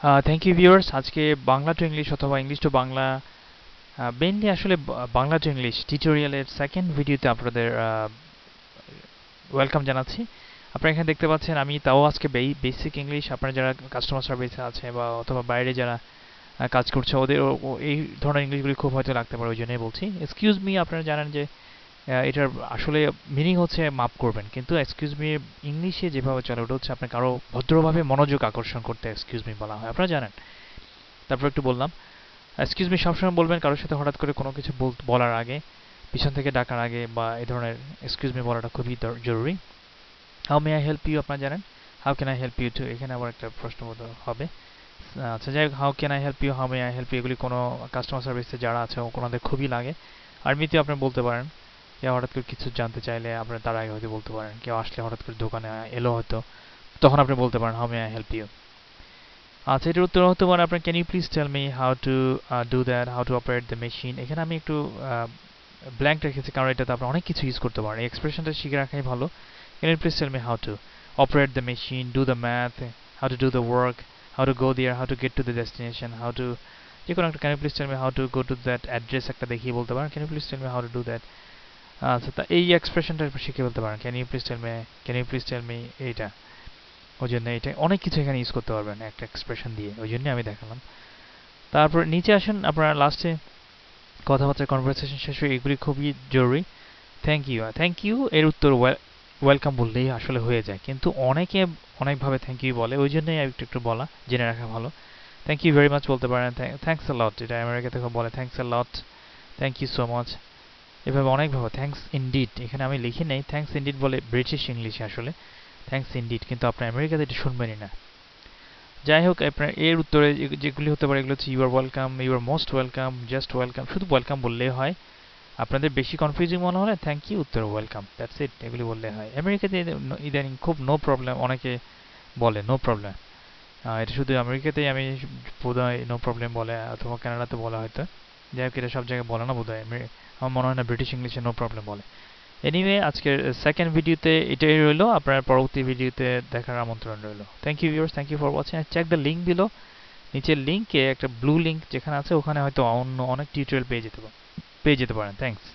Thank you viewers. আজকে Bangla to English অথবা English to Bangla, mainly আসলে বাংলা টু ইংলিশ টিউটোরিয়ালের সেকেন্ড ভিডিওতে আপনাদের ওয়েলকাম জানাচ্ছি। আপনারা এখানে দেখতে পাচ্ছেন আমি তাও আজকে বেসিক ইংলিশ, আপনারা যারা কাস্টমার সার্ভিসে আছে বা অথবা বাইরে যারা কাজ করছে ওদের এই ধরনের ইংলিশগুলি খুব হয়তো লাগতে পারে, ওই জন্যই বলছি। এক্সকিউজ মি, আপনারা জানেন যে এটার আসলে মিনিং হচ্ছে মাফ করবেন, কিন্তু এক্সকিউজ মি ইংলিশে যেভাবে চলে ওটা হচ্ছে আপনি কারো ভদ্রভাবে মনোযোগ আকর্ষণ করতে এক্সকিউজ মি বলা হয়, আপনারা জানেন। তারপর একটু বললাম এক্সকিউজ মি সবসময় বলবেন কারোর সাথে হঠাৎ করে কোনো কিছু বলার আগে, পিছন থেকে ডাকার আগে বা এই ধরনের এক্সকিউজ মি বলাটা খুবই জরুরি। How may I help you, আপনারা জানেন। How can I help you two, এখানে আবার একটা প্রশ্নবোধক হবে। আচ্ছা যাই হোক, how can I help you, how may I help you এগুলি কোনো কাস্টমার সার্ভিসে যারা আছে ওনাদের খুবই লাগে। আর্মিতে আপনি বলতে পারেন, কেউ হঠাৎ করে কিছু জানতে চাইলে আপনি তার আগে হয়তো বলতে পারেন। কেউ আসলে হঠাৎ করে দোকানে এলো হয়তো, তখন আপনি বলতে পারেন how may I help you. আচ্ছা, এটার উত্তর হতে পারে আপনার can you please tell me how to do that, how to operate the machine. এখানে আমি একটু ব্ল্যাঙ্ক রেখেছি কারণ এটাতে আপনি অনেক কিছু ইউজ করতে পারেন, এই এক্সপ্রেশনটা শিখে রাখাই ভালো। Can you please tell me how to operate the machine, do the math, how to do the work, how to go there, how to get to the destination, how to যে কোনো একটা can you please tell me how to go to that address একটা দেখিয়ে বলতে পারেন can you please tell me how to do that. আচ্ছা, তা এই এক্সপ্রেশনটা শিখে বলতে পারেন can you please tell me, can you please tell me এইটা। ওই জন্য এটা অনেক কিছু এখানে ইউজ করতে পারবেন একটা এক্সপ্রেশন দিয়ে, ওই জন্য আমি দেখালাম। তারপর নিচে আসেন, আপনারা লাস্টে কথাবার্তা কনভারসেশন শেষ হয়ে এগুলি খুবই জরুরি। থ্যাংক ইউ, থ্যাংক ইউ এর উত্তর ওয়েলকাম বললেই আসলে হয়ে যায়, কিন্তু অনেকে অনেকভাবে থ্যাংক ইউ বলে, ওই জন্যই একটু একটু বলা জেনে রাখা ভালো। থ্যাংক ইউ ভেরি মাচ বলতে পারেন, থ্যাংকস আ লট, এটা আমেরিকাতে বলে thanks a lot, thank you so much. এভাবে অনেকভাবে থ্যাংকস ইনডিড, এখানে আমি লিখি নেই, থ্যাংকস ইনডিড বলে ব্রিটিশ ইংলিশে আসলে থ্যাংকস ইনডিড, কিন্তু আপনার আমেরিকাতে এটা শুনবেনই না। যাই হোক, আপনার এর উত্তরে যেগুলি হতে পারে এগুলো হচ্ছে you are welcome, you are most welcome, just welcome, শুধু ওয়েলকাম বললেই হয়। আপনাদের বেশি কনফিউজিং মনে হলে থ্যাংক ইউ উত্তর ওয়েলকাম, দ্যাটস ইট, এগুলি বললে হয়। আমেরিকাতে ইদানিং খুব নো প্রবলেম অনেকে বলে, নো প্রবলেম। এটা শুধু আমেরিকাতেই আমি বোধহয় নো প্রবলেম বলে, অথবা কানাডাতে বলা হয়তো। যাই হোক, এটা সব জায়গায় বলে না বোধহয়, আমার মনে হয় না ব্রিটিশ ইংলিশে নো প্রবলেম বলে। এনিওয়ে, আজকের সেকেন্ড ভিডিওতে এটাই রইলো, আপনার পরবর্তী ভিডিওতে দেখার আমন্ত্রণ রইলো। Thank you viewers, thank you for watching. Check the link below, নিচের লিঙ্কে একটা ব্লু লিঙ্ক যেখানে আছে ওখানে হয়তো অন্য অনেক টিউটোরিয়াল পেয়ে যেতে পারেন। থ্যাংকস।